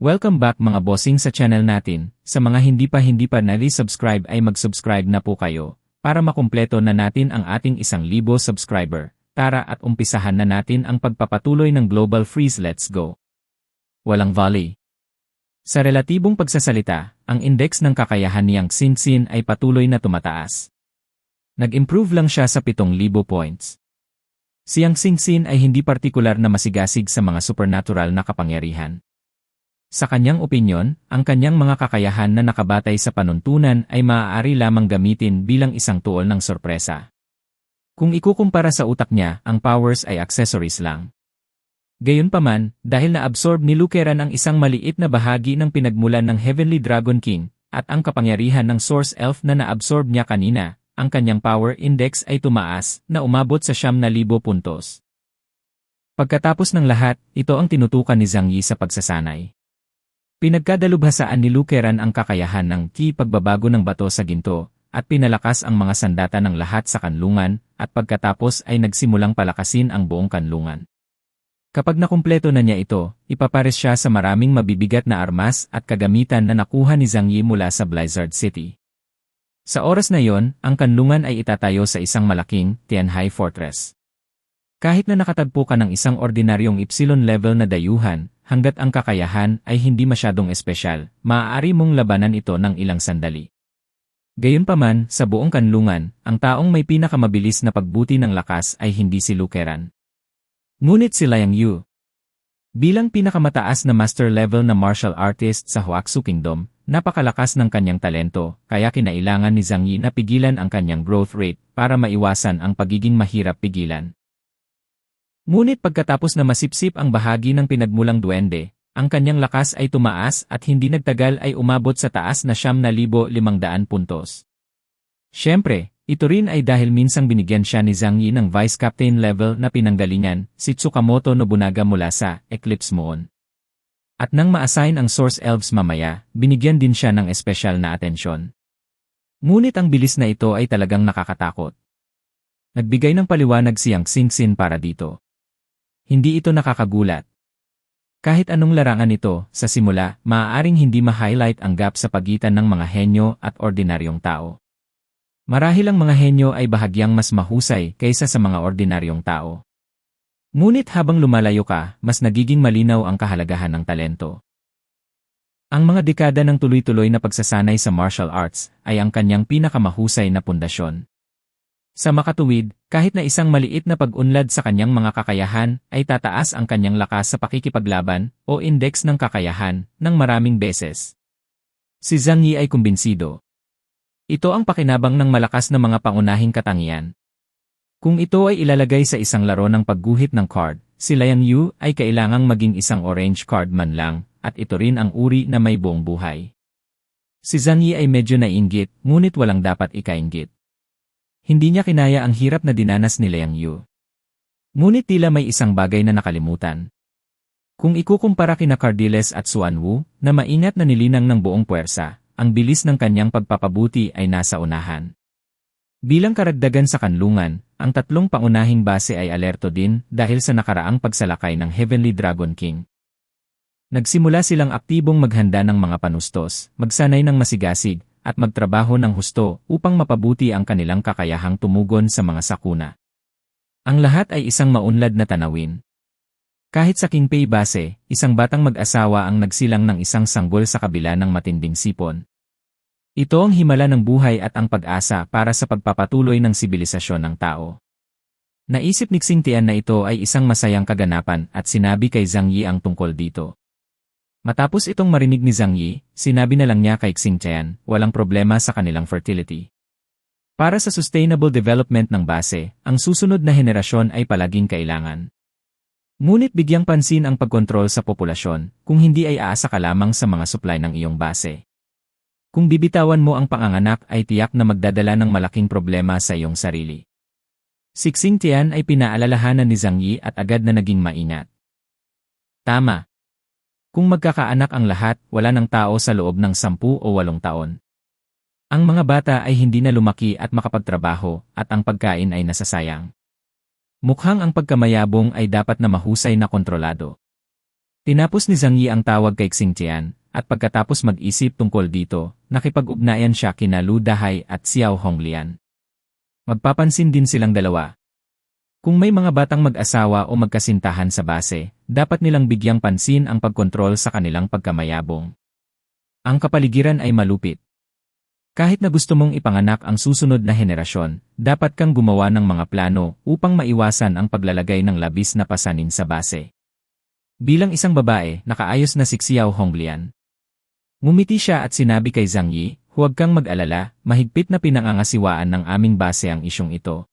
Welcome back mga bossing sa channel natin. Sa mga hindi pa nali-subscribe ay mag-subscribe na po kayo para makumpleto na natin ang ating 1,000 subscriber. Tara at umpisahan na natin ang pagpapatuloy ng Global Freeze. Let's go! Walang volley. Sa relatibong pagsasalita, ang index ng kakayahan niyang Xingxin ay patuloy na tumataas. Nag-improve lang siya sa 7,000 points. Siyang Xingxin ay hindi partikular na masigasig sa mga supernatural na kapangyarihan. Sa kanyang opinyon, ang kanyang mga kakayahan na nakabatay sa panuntunan ay maaari lamang gamitin bilang isang tuol ng sorpresa. Kung ikukumpara sa utak niya, ang powers ay accessories lang. Gayunpaman, dahil na-absorb ni Lukeran ang isang maliit na bahagi ng pinagmulan ng Heavenly Dragon King, at ang kapangyarihan ng Source Elf na na-absorb niya kanina, ang kanyang power index ay tumaas na umabot sa 9,000 puntos. Pagkatapos ng lahat, ito ang tinutukan ni Zhang Yi sa pagsasanay. Pinagkadalubhasaan ni Lukeran ang kakayahan ng ki pagbabago ng bato sa ginto, at pinalakas ang mga sandata ng lahat sa kanlungan, at pagkatapos ay nagsimulang palakasin ang buong kanlungan. Kapag nakumpleto na niya ito, ipapares siya sa maraming mabibigat na armas at kagamitan na nakuha ni Zhang Yi mula sa Blizzard City. Sa oras na yon, ang kanlungan ay itatayo sa isang malaking Tianhai Fortress. Kahit na nakatagpo ka ng isang ordinaryong Epsilon level na dayuhan, hanggat ang kakayahan ay hindi masyadong espesyal, maaari mong labanan ito ng ilang sandali. Gayunpaman, sa buong kanlungan, ang taong may pinakamabilis na pagbuti ng lakas ay hindi si Lukeran. Ngunit si Liang Yu. Bilang pinakamataas na master level na martial artist sa Huaxu Kingdom, napakalakas ng kanyang talento, kaya kinailangan ni Zhang Yi na pigilan ang kanyang growth rate para maiwasan ang pagiging mahirap pigilan. Ngunit pagkatapos na masipsip ang bahagi ng pinagmulang duwende, ang kanyang lakas ay tumaas at hindi nagtagal ay umabot sa taas na 9,500 puntos. Siyempre, ito rin ay dahil minsang binigyan siya ni Zhang Yi ng Vice Captain level na pinanggalingan, si Tsukamoto Nobunaga mula sa Eclipse Moon. At nang ma-assign ang Source Elves mamaya, binigyan din siya ng espesyal na atensyon. Ngunit ang bilis na ito ay talagang nakakatakot. Nagbigay ng paliwanag siyang Xingxin para dito. Hindi ito nakakagulat. Kahit anong larangan ito, sa simula, maaaring hindi ma-highlight ang gap sa pagitan ng mga henyo at ordinaryong tao. Marahil ang mga henyo ay bahagyang mas mahusay kaysa sa mga ordinaryong tao. Ngunit habang lumalayo ka, mas nagiging malinaw ang kahalagahan ng talento. Ang mga dekada ng tuloy-tuloy na pagsasanay sa martial arts ay ang kanyang pinakamahusay na pundasyon. Sa makatuwid, kahit na isang maliit na pag-unlad sa kanyang mga kakayahan ay tataas ang kanyang lakas sa pakikipaglaban o index ng kakayahan ng maraming beses. Si Zhang Yi ay kumbinsido. Ito ang pakinabang ng malakas na mga pangunahing katangian. Kung ito ay ilalagay sa isang laro ng pagguhit ng card, si Liang Yu ay kailangang maging isang orange card man lang, at ito rin ang uri na may buong buhay. Si Zhang Yi ay medyo naiinggit, ngunit walang dapat ikainggit. Hindi niya kinaya ang hirap na dinanas ni Liang Yu. Ngunit tila may isang bagay na nakalimutan. Kung ikukumpara kina Cardiles at Xuan Wu, na maingat na nilinang ng buong puwersa, ang bilis ng kanyang pagpapabuti ay nasa unahan. Bilang karagdagan sa kanlungan, ang tatlong pangunahing base ay alerto din dahil sa nakaraang pagsalakay ng Heavenly Dragon King. Nagsimula silang aktibong maghanda ng mga panustos, magsanay ng masigasig, at magtrabaho ng husto upang mapabuti ang kanilang kakayahang tumugon sa mga sakuna. Ang lahat ay isang maunlad na tanawin. Kahit sa Qingpei Base, isang batang mag-asawa ang nagsilang ng isang sanggol sa kabila ng matinding sipon. Ito ang himala ng buhay at ang pag-asa para sa pagpapatuloy ng sibilisasyon ng tao. Naisip ni Xingtian na ito ay isang masayang kaganapan at sinabi kay Zhang Yi ang tungkol dito. Matapos itong marinig ni Zhang Yi, sinabi na lang niya kay Xingtian, walang problema sa kanilang fertility. Para sa sustainable development ng base, ang susunod na henerasyon ay palaging kailangan. Ngunit bigyang pansin ang pagkontrol sa populasyon, kung hindi ay aasa ka lamang sa mga supply ng iyong base. Kung bibitawan mo ang panganganak ay tiyak na magdadala ng malaking problema sa iyong sarili. Si Xingtian ay pinaalalahanan ni Zhang Yi at agad na naging maingat. Tama. Kung magkakaanak ang lahat, wala ng tao sa loob ng 10 o 8 taon. Ang mga bata ay hindi na lumaki at makapagtrabaho, at ang pagkain ay nasasayang. Mukhang ang pagkamayabong ay dapat na mahusay na kontrolado. Tinapos ni Zhang Yi ang tawag kay Xingtian, at pagkatapos mag-isip tungkol dito, nakipag-ugnayan siya kina Lu Dahai at Xiao Honglian. Magpapansin din silang dalawa. Kung may mga batang mag-asawa o magkasintahan sa base, dapat nilang bigyang pansin ang pagkontrol sa kanilang pagkamayabong. Ang kapaligiran ay malupit. Kahit na gusto mong ipanganak ang susunod na henerasyon, dapat kang gumawa ng mga plano upang maiwasan ang paglalagay ng labis na pasanin sa base. Bilang isang babae, nakaayos na si Xiao Honglian. Ngumiti siya at sinabi kay Zhang Yi, "Huwag kang mag-alala, mahigpit na pinangangasiwaan ng aming base ang isyong ito.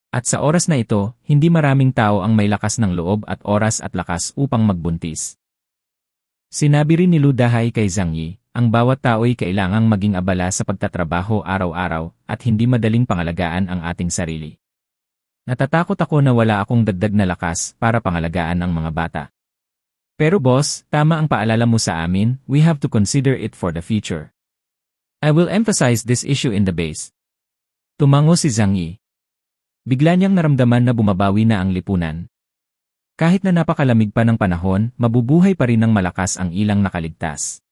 At sa oras na ito, hindi maraming tao ang may lakas ng loob at oras at lakas upang magbuntis." Sinabi rin ni Lu Dahai kay Zhang Yi, ang bawat tao'y kailangang maging abala sa pagtatrabaho araw-araw at hindi madaling pangalagaan ang ating sarili. Natatakot ako na wala akong dagdag na lakas para pangalagaan ang mga bata. Pero boss, tama ang paalala mo sa amin, we have to consider it for the future. I will emphasize this issue in the base. Tumango si Zhang Yi. Bigla niyang naramdaman na bumabawi na ang lipunan. Kahit na napakalamig pa ng panahon, mabubuhay pa rin ng malakas ang ilang nakaligtas.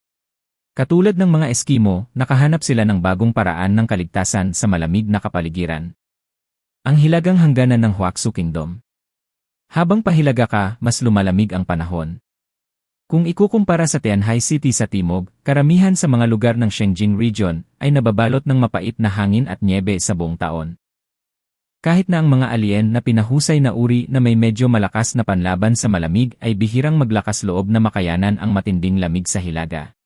Katulad ng mga Eskimo, nakahanap sila ng bagong paraan ng kaligtasan sa malamig na kapaligiran. Ang hilagang hangganan ng Huaxu Kingdom. Habang pahilaga ka, mas lumalamig ang panahon. Kung ikukumpara sa Tianhai City sa timog, karamihan sa mga lugar ng Shengjing Region ay nababalot ng mapait na hangin at nyebe sa buong taon. Kahit na ang mga alien na pinahusay na uri na may medyo malakas na panlaban sa malamig ay bihirang maglakas loob na makayanan ang matinding lamig sa hilaga.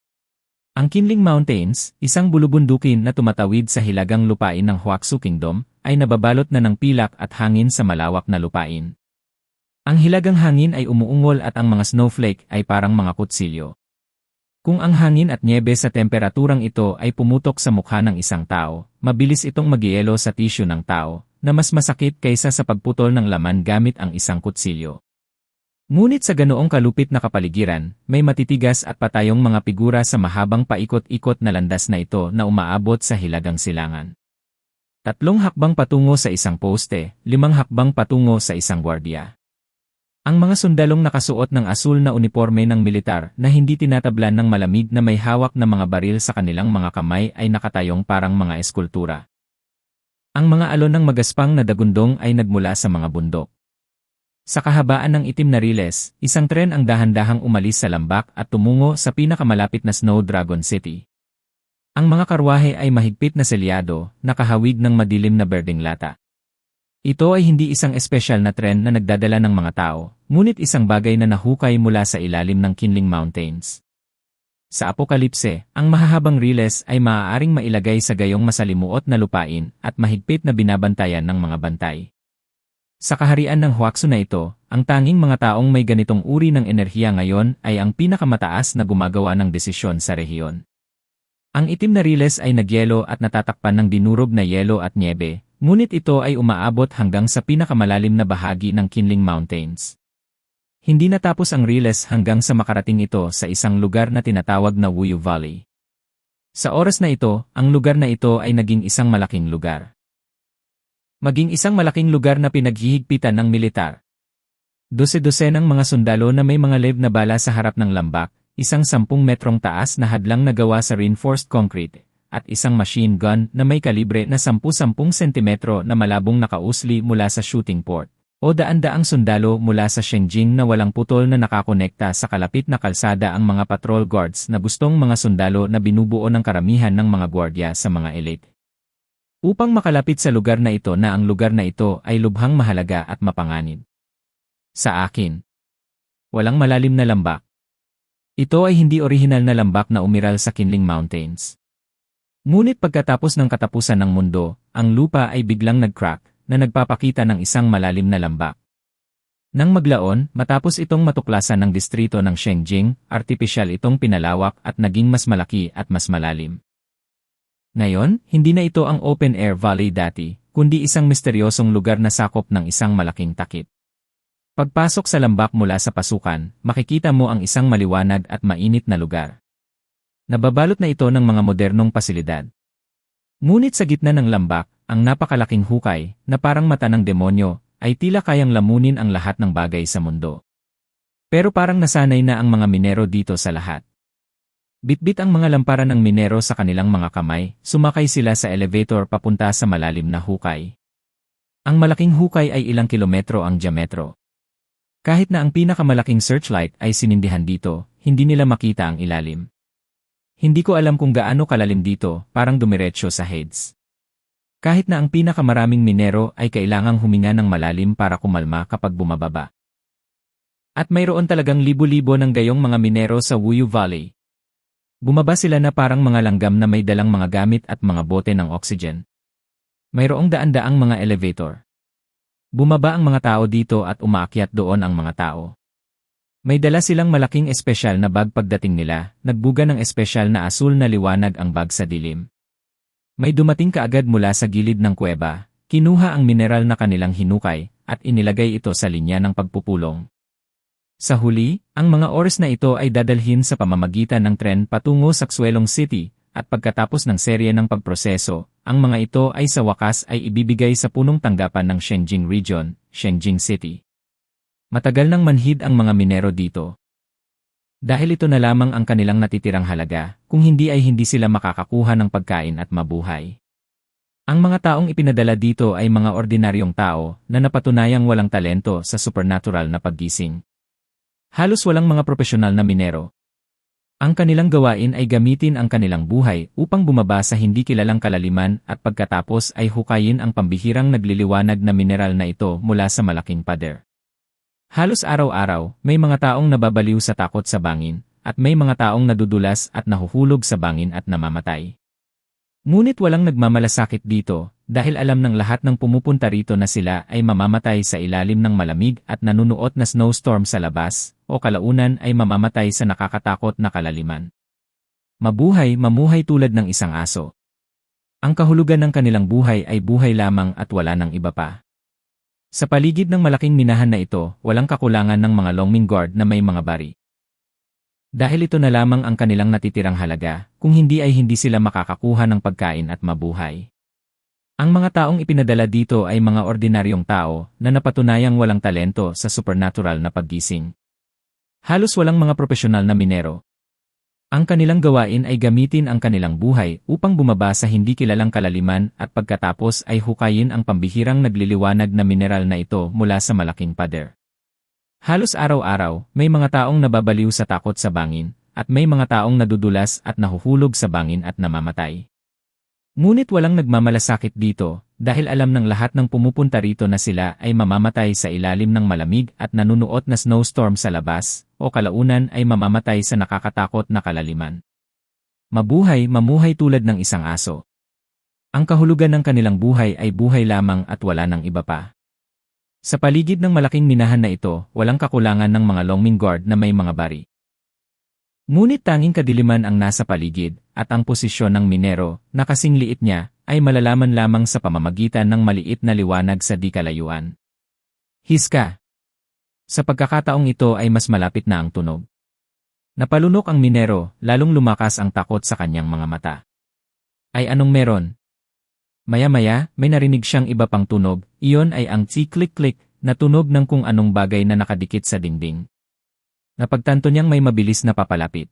Ang Qinling Mountains, isang bulubundukin na tumatawid sa hilagang lupain ng Huaxu Kingdom, ay nababalot na ng pilak at hangin sa malawak na lupain. Ang hilagang hangin ay umuungol at ang mga snowflake ay parang mga kutsilyo. Kung ang hangin at nyebe sa temperaturang ito ay pumutok sa mukha ng isang tao, mabilis itong magyelo sa tisyo ng tao, na mas masakit kaysa sa pagputol ng laman gamit ang isang kutsilyo. Ngunit sa ganoong kalupit na kapaligiran, may matitigas at patayong mga figura sa mahabang paikot-ikot na landas na ito na umaabot sa hilagang silangan. 3 hakbang patungo sa isang poste, 5 hakbang patungo sa isang gwardiya. Ang mga sundalong nakasuot ng asul na uniporme ng militar na hindi tinatablan ng malamig na may hawak na mga baril sa kanilang mga kamay ay nakatayong parang mga eskultura. Ang mga alon ng magaspang na dagundong ay nagmula sa mga bundok. Sa kahabaan ng itim na riles, isang tren ang dahan-dahang umalis sa lambak at tumungo sa pinakamalapit na Snow Dragon City. Ang mga karwahe ay mahigpit na selyado, nakahawig ng madilim na berdeng lata. Ito ay hindi isang espesyal na tren na nagdadala ng mga tao, ngunit isang bagay na nahukay mula sa ilalim ng Qinling Mountains. Sa apokalipse, ang mahahabang riles ay maaaring mailagay sa gayong masalimuot na lupain at mahigpit na binabantayan ng mga bantay. Sa kaharian ng Huaxu na ito, ang tanging mga taong may ganitong uri ng enerhiya ngayon ay ang pinakamataas na gumagawa ng desisyon sa rehiyon. Ang itim na riles ay nagyelo at natatakpan ng dinurog na yelo at nyebe, ngunit ito ay umaabot hanggang sa pinakamalalim na bahagi ng Qinling Mountains. Hindi natapos ang riles hanggang sa makarating ito sa isang lugar na tinatawag na Wuyu Valley. Sa oras na ito, ang lugar na ito ay naging isang malaking lugar. Maging isang malaking lugar na pinaghihigpitan ng militar. Dose-dosenang mga sundalo na may mga lead na bala sa harap ng lambak, isang 10 metrong taas na hadlang na gawa sa reinforced concrete, at isang machine gun na may kalibre na 10-10 sentimetro na malabong nakausli mula sa shooting port, o daan-daang sundalo mula sa Shengjing na walang putol na nakakonekta sa kalapit na kalsada ang mga patrol guards na gustong mga sundalo na binubuo ng karamihan ng mga gwardya sa mga elite. Upang makalapit sa lugar na ito na ang lugar na ito ay lubhang mahalaga at mapanganib. Sa akin, walang malalim na lambak. Ito ay hindi orihinal na lambak na umiral sa Qinling Mountains. Ngunit pagkatapos ng katapusan ng mundo, ang lupa ay biglang nag-crack na nagpapakita ng isang malalim na lambak. Nang maglaon, matapos itong matuklasan ng distrito ng Shengjing, artipisyal itong pinalawak at naging mas malaki at mas malalim. Ngayon, hindi na ito ang open-air valley dati, kundi isang misteryosong lugar na sakop ng isang malaking takip. Pagpasok sa lambak mula sa pasukan, makikita mo ang isang maliwanag at mainit na lugar. Nababalot na ito ng mga modernong pasilidad. Ngunit sa gitna ng lambak, ang napakalaking hukay, na parang mata ng demonyo, ay tila kayang lamunin ang lahat ng bagay sa mundo. Pero parang nasanay na ang mga minero dito sa lahat. Bitbit ang mga lamparan ng minero sa kanilang mga kamay, sumakay sila sa elevator papunta sa malalim na hukay. Ang malaking hukay ay ilang kilometro ang diametro. Kahit na ang pinakamalaking searchlight ay sinindihan dito, hindi nila makita ang ilalim. Hindi ko alam kung gaano kalalim dito, parang dumiretso sa heads. Kahit na ang pinakamaraming minero ay kailangang huminga ng malalim para kumalma kapag bumababa. At mayroon talagang libo-libo ng gayong mga minero sa Wuyu Valley. Bumaba sila na parang mga langgam na may dalang mga gamit at mga bote ng oxygen. Mayroong daan-daang mga elevator. Bumaba ang mga tao dito at umaakyat doon ang mga tao. May dala silang malaking espesyal na bag pagdating nila, nagbuga ng espesyal na asul na liwanag ang bag sa dilim. May dumating kaagad mula sa gilid ng kuweba, kinuha ang mineral na kanilang hinukay, at inilagay ito sa linya ng pagpupulong. Sa huli, ang mga oras na ito ay dadalhin sa pamamagitan ng tren patungo sa Xwelong City, at pagkatapos ng serye ng pagproseso, ang mga ito ay sa wakas ay ibibigay sa punong tanggapan ng Shengjing Region, Shengjing City. Matagal nang manhid ang mga minero dito. Dahil ito na lamang ang kanilang natitirang halaga, kung hindi ay hindi sila makakakuha ng pagkain at mabuhay. Ang mga taong ipinadala dito ay mga ordinaryong tao na napatunayang walang talento sa supernatural na paggising. Halos walang mga profesional na minero. Ang kanilang gawain ay gamitin ang kanilang buhay upang bumaba sa hindi kilalang kalaliman at pagkatapos ay hukayin ang pambihirang nagliliwanag na mineral na ito mula sa malaking pader. Halos araw-araw, may mga taong nababaliw sa takot sa bangin, at may mga taong nadudulas at nahuhulog sa bangin at namamatay. Ngunit walang nagmamalasakit dito, dahil alam ng lahat ng pumupunta rito na sila ay mamamatay sa ilalim ng malamig at nanunuot na snowstorm sa labas, o kalaunan ay mamamatay sa nakakatakot na kalaliman. Mamuhay tulad ng isang aso. Ang kahulugan ng kanilang buhay ay buhay lamang at wala ng iba pa. Sa paligid ng malaking minahan na ito, walang kakulangan ng mga longming guard na may mga bari. Dahil ito na lamang ang kanilang natitirang halaga, kung hindi ay hindi sila makakakuha ng pagkain at mabuhay. Ang mga taong ipinadala dito ay mga ordinaryong tao na napatunayang walang talento sa supernatural na paggising. Halos walang mga profesional na minero. Ang kanilang gawain ay gamitin ang kanilang buhay upang bumaba sa hindi kilalang kalaliman at pagkatapos ay hukayin ang pambihirang nagliliwanag na mineral na ito mula sa malaking pader. Halos araw-araw, may mga taong nababaliw sa takot sa bangin, at may mga taong nadudulas at nahuhulog sa bangin at namamatay. Ngunit walang nagmamalasakit dito, dahil alam ng lahat ng pumupunta rito na sila ay mamamatay sa ilalim ng malamig at nanunuot na snowstorm sa labas, o kalaunan ay mamamatay sa nakakatakot na kalaliman. Mamuhay tulad ng isang aso. Ang kahulugan ng kanilang buhay ay buhay lamang at wala ng iba pa. Sa paligid ng malaking minahan na ito, walang kakulangan ng mga longming guard na may mga bari. Ngunit tanging kadiliman ang nasa paligid, at ang posisyon ng minero, na kasing liit niya, ay malalaman lamang sa pamamagitan ng maliit na liwanag sa di kalayuan. Hiska! Sa pagkakataong ito ay mas malapit na ang tunog. Napalunok ang minero, lalong lumakas ang takot sa kanyang mga mata. Ay anong meron? Maya-maya, may narinig siyang iba pang tunog, iyon ay ang tsi-klik-klik na tunog ng kung anong bagay na nakadikit sa dingding. Napagtanto niyang may mabilis na papalapit.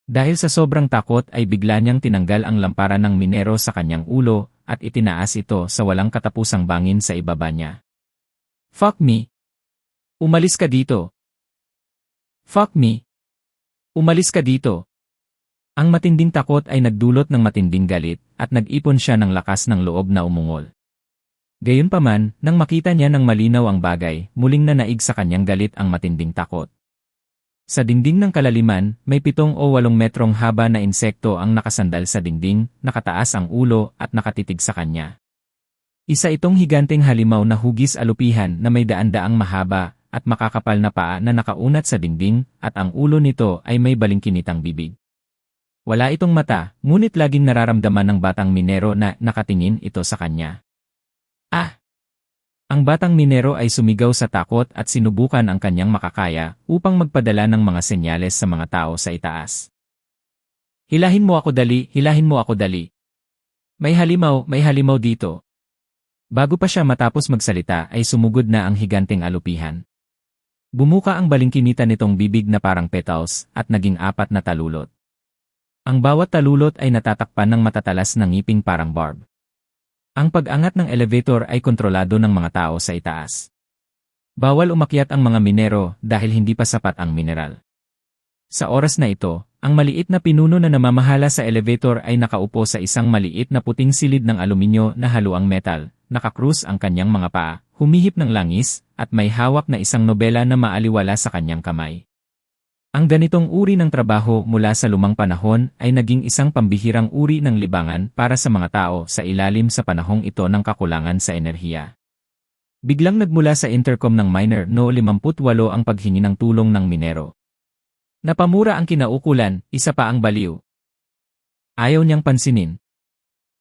Dahil sa sobrang takot ay bigla niyang tinanggal ang lamparan ng minero sa kanyang ulo at itinaas ito sa walang katapusang bangin sa ibaba niya. Fuck me! Umalis ka dito! Fuck me! Umalis ka dito! Ang matinding takot ay nagdulot ng matinding galit at nag-ipon siya ng lakas ng loob na umungol. Gayunpaman, nang makita niya ng malinaw ang bagay, muling nanaig sa kanyang galit ang matinding takot. Sa dingding ng kalaliman, may 7 o 8 metrong haba na insekto ang nakasandal sa dingding, nakataas ang ulo at nakatitig sa kanya. Isa itong higanteng halimaw na hugis alupihan na may daan-daang mahaba at makakapal na paa na nakaunat sa dingding at ang ulo nito ay may balingkinitang bibig. Wala itong mata, ngunit laging nararamdaman ng batang minero na nakatingin ito sa kanya. Ah! Ang batang minero ay sumigaw sa takot at sinubukan ang kanyang makakaya upang magpadala ng mga senyales sa mga tao sa itaas. Hilahin mo ako dali, hilahin mo ako dali. May halimaw dito. Bago pa siya matapos magsalita ay sumugod na ang higanteng alupihan. Bumuka ang balingkinita nitong bibig na parang petals at naging 4 na talulot. Ang bawat talulot ay natatakpan ng matatalas na ngiping parang barb. Ang pag-angat ng elevator ay kontrolado ng mga tao sa itaas. Bawal umakyat ang mga minero dahil hindi pa sapat ang mineral. Sa oras na ito, ang maliit na pinuno na namamahala sa elevator ay nakaupo sa isang maliit na puting silid ng aluminyo na haluang metal, nakakrus ang kanyang mga paa, humihip ng langis, at may hawak na isang nobela na maaliwala sa kanyang kamay. Ang ganitong uri ng trabaho mula sa lumang panahon ay naging isang pambihirang uri ng libangan para sa mga tao sa ilalim sa panahong ito ng kakulangan sa enerhiya. Biglang nagmula sa intercom ng miner No. 58 ang paghingi ng tulong ng minero. Napamura ang kinaukulan, isa pa ang baliw. Ayaw niyang pansinin.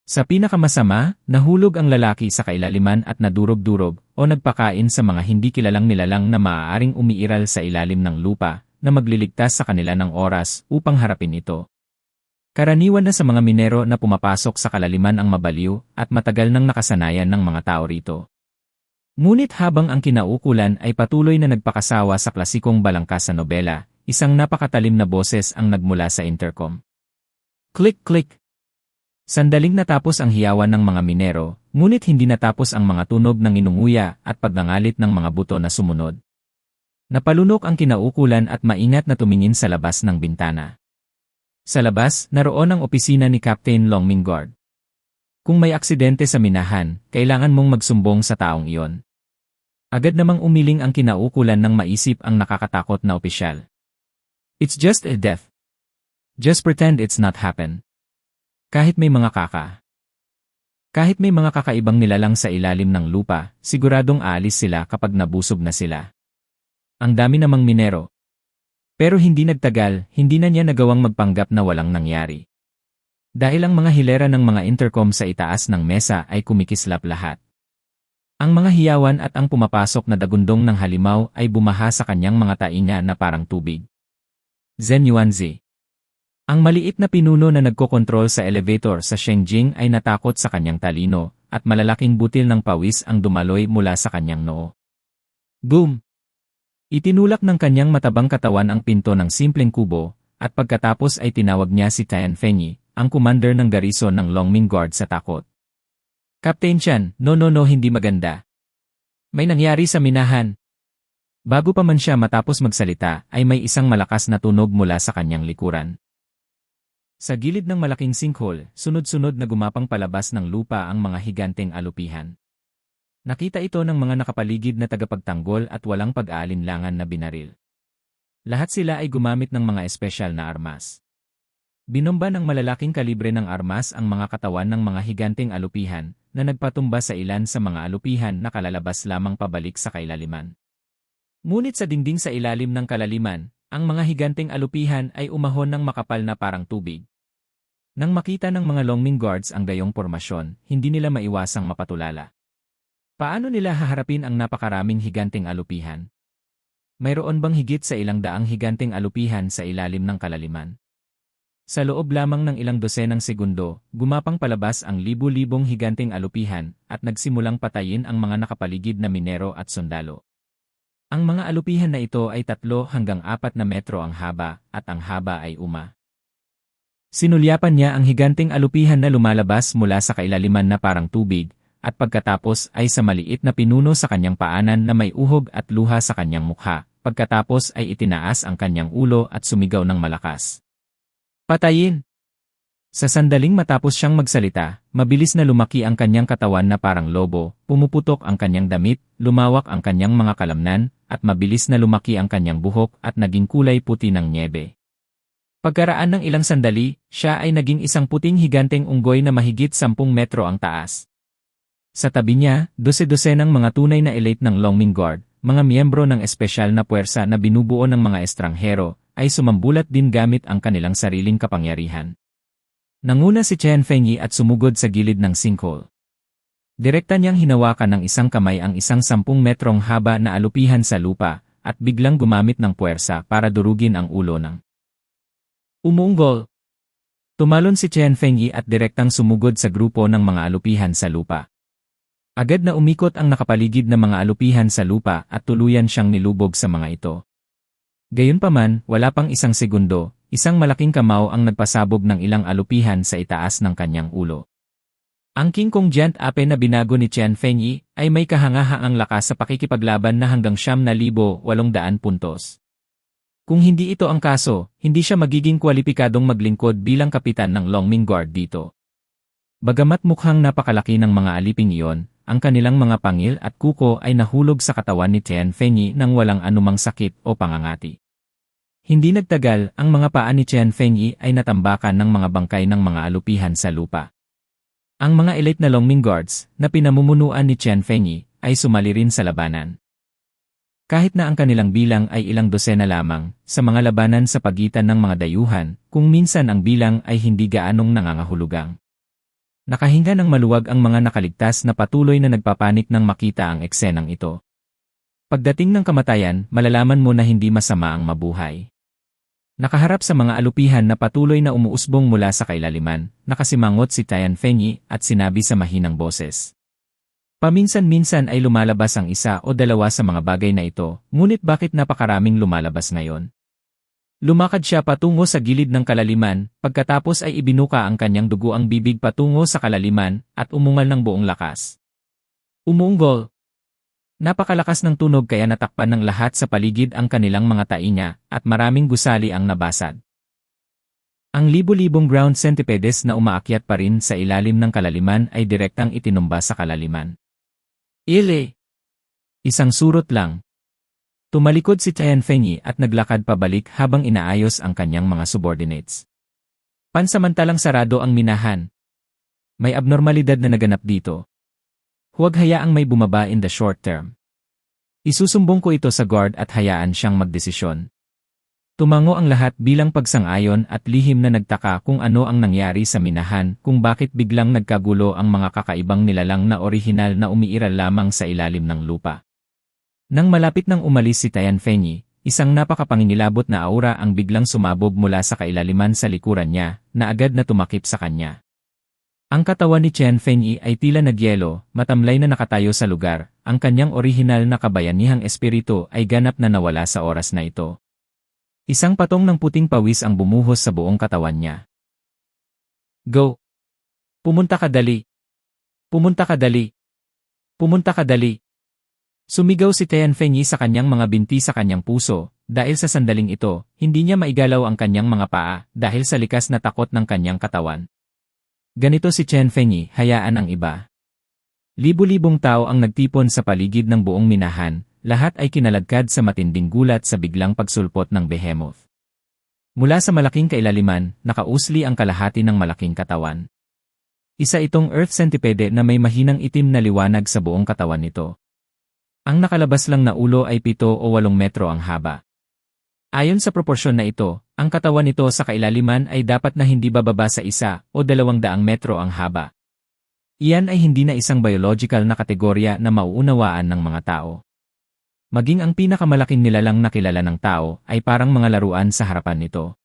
Sa pinakamasama, nahulog ang lalaki sa kailaliman at nadurog-durog o nagpakain sa mga hindi kilalang nilalang na maaaring umiiral sa ilalim ng lupa na magliligtas sa kanila ng oras upang harapin ito. Karaniwan na sa mga minero na pumapasok sa kalaliman ang mabaliw at matagal nang nakasanayan ng mga tao rito. Ngunit habang ang kinaukulan ay patuloy na nagpakasawa sa klasikong balangkas sa nobela, isang napakatalim na boses ang nagmula sa intercom. Click-click. Sandaling natapos ang hiyawan ng mga minero, ngunit hindi natapos ang mga tunog ng inunguya at pagnangalit ng mga buto na sumunod. Napalunok ang kinaukulan at maingat na tumingin sa labas ng bintana. Sa labas, naroon ang opisina ni Captain Longmingguard. Kung may aksidente sa minahan, kailangan mong magsumbong sa taong iyon. Agad namang umiling ang kinaukulan nang maisip ang nakakatakot na opisyal. It's just a death. Just pretend it's not happened. Kahit may mga kakaibang nilalang sa ilalim ng lupa, siguradong aalis sila kapag nabusog na sila. Ang dami namang minero. Pero hindi nagtagal, hindi na niya nagawang magpanggap na walang nangyari. Dahil ang mga hilera ng mga intercom sa itaas ng mesa ay kumikislap lahat. Ang mga hiyawan at ang pumapasok na dagundong ng halimaw ay bumaha sa kanyang mga tainga na parang tubig. Zhen Yuanzi. Ang maliit na pinuno na nagkokontrol sa elevator sa Shengjing ay natakot sa kanyang talino, at malalaking butil ng pawis ang dumaloy mula sa kanyang noo. Boom! Itinulak ng kanyang matabang katawan ang pinto ng simpleng kubo, at pagkatapos ay tinawag niya si Tian Fengyi, ang commander ng garrison ng Longmingguard sa takot. Captain Chen, no, hindi maganda. May nangyari sa minahan. Bago pa man siya matapos magsalita, ay may isang malakas na tunog mula sa kanyang likuran. Sa gilid ng malaking sinkhole, sunod-sunod na gumapang palabas ng lupa ang mga higanteng alupihan. Nakita ito ng mga nakapaligid na tagapagtanggol at walang pag-aalinlangan na binaril. Lahat sila ay gumamit ng mga espesyal na armas. Binomba ng malalaking kalibre ng armas ang mga katawan ng mga higanteng alupihan na nagpatumba sa ilan sa mga alupihan na kalalabas lamang pabalik sa kailaliman. Ngunit sa dingding sa ilalim ng kalaliman, ang mga higanteng alupihan ay umahon ng makapal na parang tubig. Nang makita ng mga Longmingguards ang gayong pormasyon, hindi nila maiwasang mapatulala. Paano nila haharapin ang napakaraming higanteng alupihan? Mayroon bang higit sa 100 higanteng alupihan sa ilalim ng kalaliman? Sa loob lamang ng ilang dosenang segundo, gumapang palabas ang libu-libong higanteng alupihan at nagsimulang patayin ang mga nakapaligid na minero at sundalo. Ang mga alupihan na ito ay 3 hanggang 4 na metro ang haba at ang haba ay uma. Sinulyapan niya ang higanteng alupihan na lumalabas mula sa kailaliman na parang tubig, at pagkatapos ay sa maliit na pinuno sa kanyang paanan na may uhog at luha sa kanyang mukha, pagkatapos ay itinaas ang kanyang ulo at sumigaw ng malakas. Patayin! Sa sandaling matapos siyang magsalita, mabilis na lumaki ang kanyang katawan na parang lobo, pumuputok ang kanyang damit, lumawak ang kanyang mga kalamnan, at mabilis na lumaki ang kanyang buhok at naging kulay puti ng nyebe. Pagkaraan ng ilang sandali, siya ay naging isang puting higanteng unggoy na mahigit 10 metro ang taas. Sa tabi niya, dose-dosenang mga tunay na elite ng Longmingguard, mga miyembro ng espesyal na puwersa na binubuo ng mga estranghero, ay sumambulat din gamit ang kanilang sariling kapangyarihan. Nanguna si Tian Fengyi at sumugod sa gilid ng sinkhole. Direkta niyang hinawakan ng isang kamay ang isang 10 metrong haba na alupihan sa lupa, at biglang gumamit ng puwersa para durugin ang ulo ng umunggol. Tumalon si Tian Fengyi at direktang sumugod sa grupo ng mga alupihan sa lupa. Agad na umikot ang nakapaligid na mga alupihan sa lupa at tuluyan siyang nilubog sa mga ito. Gayunpaman, wala pang isang segundo, isang malaking kamao ang nagpasabog ng ilang alupihan sa itaas ng kanyang ulo. Ang King Kong Giant Ape na binago ni Chen Fengyi ay may kahangahangang lakas sa pakikipaglaban na hanggang 7,800 puntos. Kung hindi ito ang kaso, hindi siya magiging kwalipikadong maglingkod bilang kapitan ng Longming Guard dito. Bagamat mukhang napakalaki ng mga aliping iyon, ang kanilang mga pangil at kuko ay nahulog sa katawan ni Chen Fengyi nang walang anumang sakit o pangangati. Hindi nagtagal, ang mga paa ni Chen Fengyi ay natambakan ng mga bangkay ng mga alupihan sa lupa. Ang mga elite na Longming Guards na pinamumunuan ni Chen Fengyi ay sumali rin sa labanan. Kahit na ang kanilang bilang ay ilang dosena lamang, sa mga labanan sa pagitan ng mga dayuhan, kung minsan ang bilang ay hindi gaanong nangangahulugang. Nakahinga ng maluwag ang mga nakaligtas na patuloy na nagpapanik nang makita ang eksenang ito. Pagdating ng kamatayan, malalaman mo na hindi masama ang mabuhay. Nakaharap sa mga alupihan na patuloy na umuusbong mula sa kailaliman, nakasimangot si Tian Fengyi at sinabi sa mahinang boses. Paminsan-minsan ay lumalabas ang isa o dalawa sa mga bagay na ito, ngunit bakit napakaraming lumalabas ngayon? Lumakad siya patungo sa gilid ng kalaliman, pagkatapos ay ibinuka ang kanyang dugo ang bibig patungo sa kalaliman, at umungal ng buong lakas. Umunggol. Napakalakas ng tunog kaya natakpan ng lahat sa paligid ang kanilang mga tainga, at maraming gusali ang nabasag. Ang libo-libong ground centipedes na umaakyat pa rin sa ilalim ng kalaliman ay direktang itinumba sa kalaliman. Ile! Isang surot lang. Tumalikod si Tian Fengyi at naglakad pabalik habang inaayos ang kanyang mga subordinates. Pansamantalang sarado ang minahan. May abnormalidad na naganap dito. Huwag hayaang may bumaba in the short term. Isusumbong ko ito sa guard at hayaan siyang magdesisyon. Tumango ang lahat bilang pagsang-ayon at lihim na nagtaka kung ano ang nangyari sa minahan, kung bakit biglang nagkagulo ang mga kakaibang nilalang na orihinal na umiiral lamang sa ilalim ng lupa. Nang malapit nang umalis si Tian Fengyi, isang napakapangingilabot na aura ang biglang sumabog mula sa kailaliman sa likuran niya, na agad na tumakip sa kanya. Ang katawan ni Chen Fengyi ay tila nagyelo, matamlay na nakatayo sa lugar, ang kanyang orihinal na kabayanihang espiritu ay ganap na nawala sa oras na ito. Isang patong ng puting pawis ang bumuhos sa buong katawan niya. Go! Pumunta ka dali! Pumunta ka dali! Pumunta ka dali! Sumigaw si Tian Fengyi sa kanyang mga binti sa kanyang puso, dahil sa sandaling ito, hindi niya maigalaw ang kanyang mga paa dahil sa likas na takot ng kanyang katawan. Ganito si Chen Fengyi, hayaan ang iba. Libu-libong tao ang nagtipon sa paligid ng buong minahan, lahat ay kinaladkad sa matinding gulat sa biglang pagsulpot ng behemoth. Mula sa malaking kailaliman, nakausli ang kalahati ng malaking katawan. Isa itong earth centipede na may mahinang itim na liwanag sa buong katawan nito. Ang nakalabas lang na ulo ay 7 o 8 metro ang haba. Ayon sa proporsyon na ito, ang katawan nito sa kailaliman ay dapat na hindi bababa sa 1 o 200 metro ang haba. Iyan ay hindi na isang biological na kategorya na mauunawaan ng mga tao. Maging ang pinakamalaking nilalang na kilala ng tao ay parang mga laruan sa harapan nito.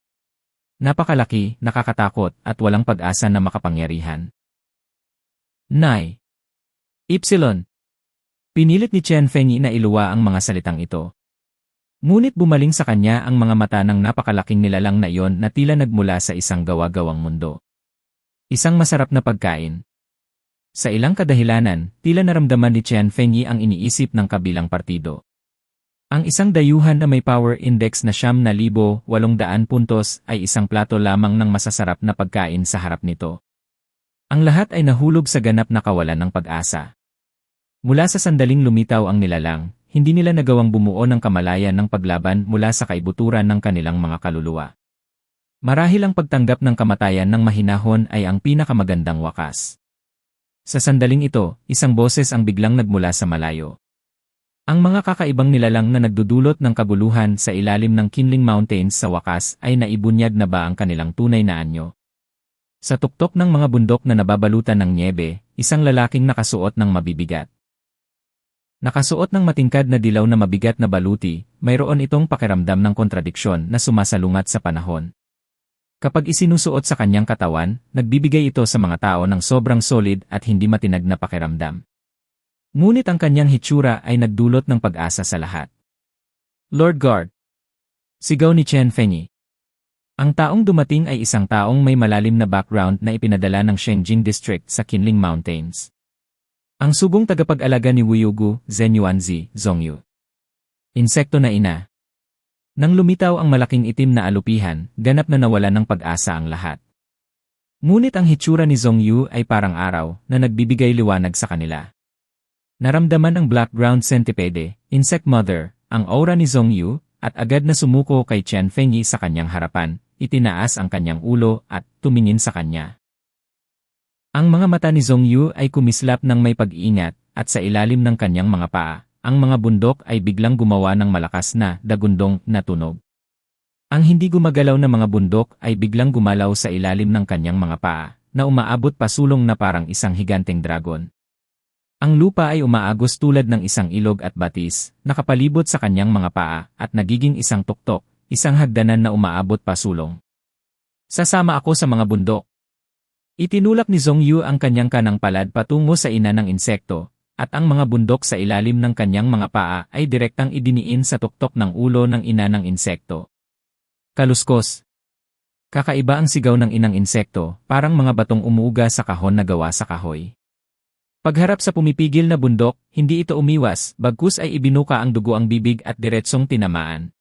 Napakalaki, nakakatakot, at walang pag-asa na makapangyarihan. Nay. Ipsilon. Pinilit ni Chen Fengyi na iluwa ang mga salitang ito. Ngunit bumaling sa kanya ang mga mata ng napakalaking nilalang na iyon na tila nagmula sa isang gawa-gawang mundo. Isang masarap na pagkain. Sa ilang kadahilanan, tila naramdaman ni Chen Fengyi ang iniisip ng kabilang partido. Ang isang dayuhan na may power index na 7,800 puntos ay isang plato lamang ng masasarap na pagkain sa harap nito. Ang lahat ay nahulog sa ganap na kawalan ng pag-asa. Mula sa sandaling lumitaw ang nilalang, hindi nila nagawang bumuo ng kamalayan ng paglaban mula sa kaibuturan ng kanilang mga kaluluwa. Marahil ang pagtanggap ng kamatayan ng mahinahon ay ang pinakamagandang wakas. Sa sandaling ito, isang boses ang biglang nagmula sa malayo. Ang mga kakaibang nilalang na nagdudulot ng kaguluhan sa ilalim ng Qinling Mountains sa wakas ay naibunyag na ba ang kanilang tunay na anyo? Sa tuktok ng mga bundok na nababalutan ng nyebe, isang lalaking nakasuot ng mabibigat. Nakasuot ng matingkad na dilaw na mabigat na baluti, mayroon itong pakiramdam ng kontradiksyon na sumasalungat sa panahon. Kapag isinusuot sa kanyang katawan, nagbibigay ito sa mga tao ng sobrang solid at hindi matinag na pakiramdam. Ngunit ang kanyang hitsura ay nagdulot ng pag-asa sa lahat. Lord Guard! Sigaw ni Chen Fengyi. Ang taong dumating ay isang taong may malalim na background na ipinadala ng Shenjing District sa Qinling Mountains. Ang subong tagapag-alaga ni Wuyugu, Zhen Yuanzi, Zongyu. Insekto na ina. Nang lumitaw ang malaking itim na alupihan, ganap na nawala ng pag-asa ang lahat. Ngunit ang hitsura ni Zongyu ay parang araw na nagbibigay liwanag sa kanila. Naramdaman ang Black Ground Centipede, Insect Mother, ang aura ni Zongyu, at agad na sumuko kay Chen Fengyi sa kanyang harapan, itinaas ang kanyang ulo at tumingin sa kanya. Ang mga mata ni Zongyu ay kumislap ng may pag-iingat, at sa ilalim ng kanyang mga paa, ang mga bundok ay biglang gumawa ng malakas na dagundong na tunog. Ang hindi gumagalaw na mga bundok ay biglang gumalaw sa ilalim ng kanyang mga paa, na umaabot pasulong na parang isang higanteng dragon. Ang lupa ay umaagos tulad ng isang ilog at batis, nakapalibot sa kanyang mga paa, at nagiging isang tuktok, isang hagdanan na umaabot pasulong. Sasama ako sa mga bundok. Itinulak ni Zongyu ang kanyang kanang palad patungo sa ina ng insekto, at ang mga bundok sa ilalim ng kanyang mga paa ay direktang idiniin sa tuktok ng ulo ng ina ng insekto. Kaluskos. Kakaiba ang sigaw ng inang insekto, parang mga batong umuuga sa kahon na gawa sa kahoy. Pagharap sa pumipigil na bundok, hindi ito umiwas, bagkus ay ibinuka ang dugo ang bibig at diretsong tinamaan.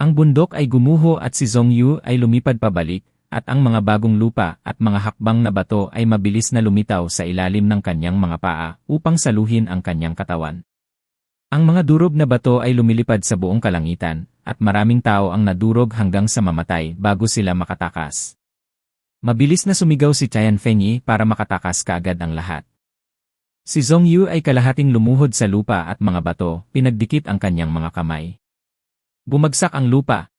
Ang bundok ay gumuho at si Zongyu ay lumipad pabalik, at ang mga bagong lupa at mga hakbang na bato ay mabilis na lumitaw sa ilalim ng kanyang mga paa upang saluhin ang kanyang katawan. Ang mga durog na bato ay lumilipad sa buong kalangitan, at maraming tao ang nadurog hanggang sa mamatay bago sila makatakas. Mabilis na sumigaw si Chen Fengyi para makatakas kaagad ang lahat. Si Zongyu ay kalahating lumuhod sa lupa at mga bato, pinagdikit ang kanyang mga kamay. Bumagsak ang lupa.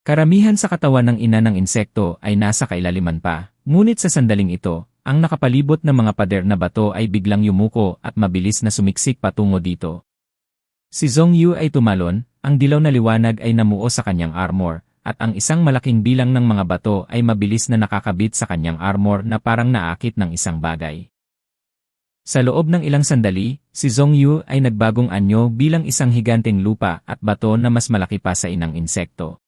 Karamihan sa katawan ng ina ng insekto ay nasa kailaliman pa, ngunit sa sandaling ito, ang nakapalibot na mga pader na bato ay biglang yumuko at mabilis na sumiksik patungo dito. Si Zongyu ay tumalon, ang dilaw na liwanag ay namuo sa kanyang armor, at ang isang malaking bilang ng mga bato ay mabilis na nakakabit sa kanyang armor na parang naakit ng isang bagay. Sa loob ng ilang sandali, si Zongyu ay nagbagong anyo bilang isang higanteng lupa at bato na mas malaki pa sa inang insekto.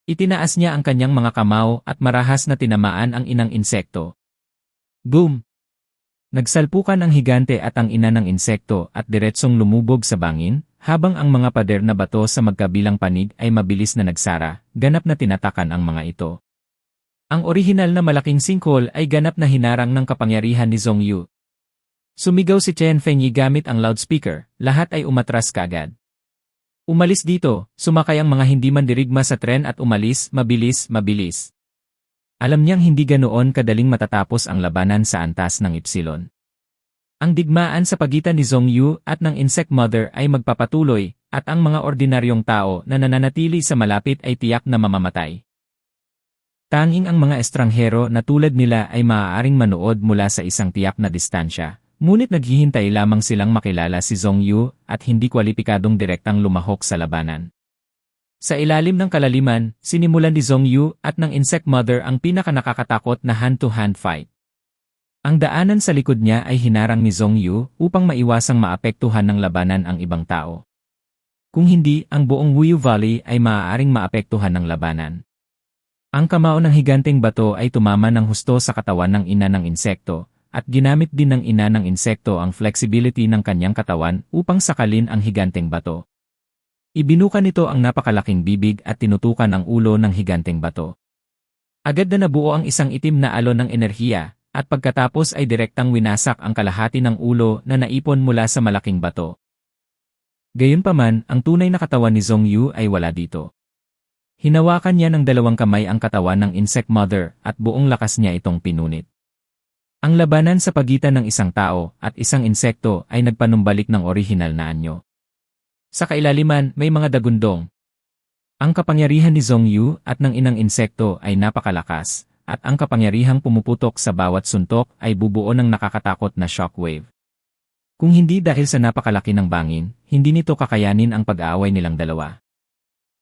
Itinaas niya ang kanyang mga kamao at marahas na tinamaan ang inang insekto. Boom! Nagsalpukan ang higante at ang ina ng insekto at diretsong lumubog sa bangin, habang ang mga pader na bato sa magkabilang panig ay mabilis na nagsara, ganap na tinatakan ang mga ito. Ang orihinal na malaking sinkhole ay ganap na hinarang ng kapangyarihan ni Zongyu. Sumigaw si Chen Fengyi gamit ang loudspeaker, lahat ay umatras kaagad. Umalis dito, sumakay ang mga hindi mandirigma sa tren at umalis, mabilis, mabilis. Alam niyang hindi ganoon kadaling matatapos ang labanan sa antas ng Epsilon. Ang digmaan sa pagitan ni Zongyu at ng Insect Mother ay magpapatuloy, at ang mga ordinaryong tao na nananatili sa malapit ay tiyak na mamamatay. Tanging ang mga estranghero na tulad nila ay maaaring manood mula sa isang tiyak na distansya. Ngunit naghihintay lamang silang makilala si Zongyu at hindi kwalipikadong direktang lumahok sa labanan. Sa ilalim ng kalaliman, sinimulan ni Zongyu at ng Insect Mother ang pinakanakakatakot na hand-to-hand fight. Ang daanan sa likod niya ay hinarang ni Zongyu upang maiwasang maapektuhan ng labanan ang ibang tao. Kung hindi, ang buong Wuyu Valley ay maaaring maapektuhan ng labanan. Ang kamao ng higanteng bato ay tumama ng husto sa katawan ng ina ng insekto, at ginamit din ng ina ng insekto ang flexibility ng kanyang katawan upang sakalin ang higanteng bato. Ibinuka nito ang napakalaking bibig at tinutukan ang ulo ng higanteng bato. Agad na nabuo ang isang itim na alon ng enerhiya, at pagkatapos ay direktang winasak ang kalahati ng ulo na naipon mula sa malaking bato. Gayunpaman, ang tunay na katawan ni Zongyu ay wala dito. Hinawakan niya ng dalawang kamay ang katawan ng Insect Mother at buong lakas niya itong pinunit. Ang labanan sa pagitan ng isang tao at isang insekto ay nagpanumbalik ng orihinal na anyo. Sa kailaliman, may mga dagundong. Ang kapangyarihan ni Zongyu at ng inang insekto ay napakalakas, at ang kapangyarihang pumuputok sa bawat suntok ay bubuo ng nakakatakot na shockwave. Kung hindi dahil sa napakalaki ng bangin, hindi nito kakayanin ang pag-aaway nilang dalawa.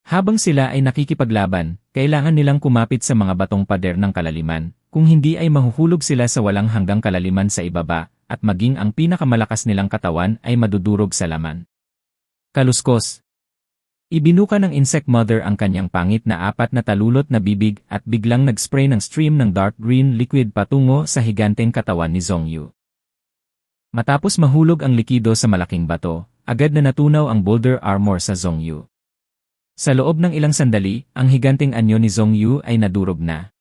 Habang sila ay nakikipaglaban, kailangan nilang kumapit sa mga batong pader ng kalaliman, kung hindi ay mahuhulog sila sa walang hanggang kalaliman sa ibaba, at maging ang pinakamalakas nilang katawan ay madudurog sa laman. Kaluskos. Ibinuka ng insect mother ang kanyang pangit na apat na talulot na bibig at biglang nag-spray ng stream ng dark green liquid patungo sa higanteng katawan ni Zhongyu. Matapos mahulog ang likido sa malaking bato, agad na natunaw ang boulder armor sa Zhongyu. Sa loob ng ilang sandali, ang higanteng anyo ni Zhongyu ay nadurog na.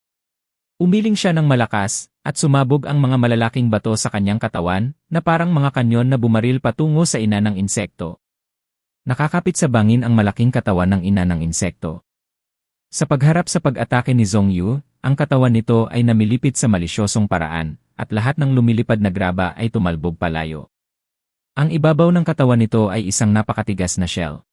Umiling siya ng malakas, at sumabog ang mga malalaking bato sa kanyang katawan, na parang mga kanyon na bumaril patungo sa ina ng insekto. Nakakapit sa bangin ang malaking katawan ng ina ng insekto. Sa pagharap sa pag-atake ni Zhongyu, ang katawan nito ay namilipit sa malisyosong paraan, at lahat ng lumilipad na graba ay tumalbog palayo. Ang ibabaw ng katawan nito ay isang napakatigas na shell.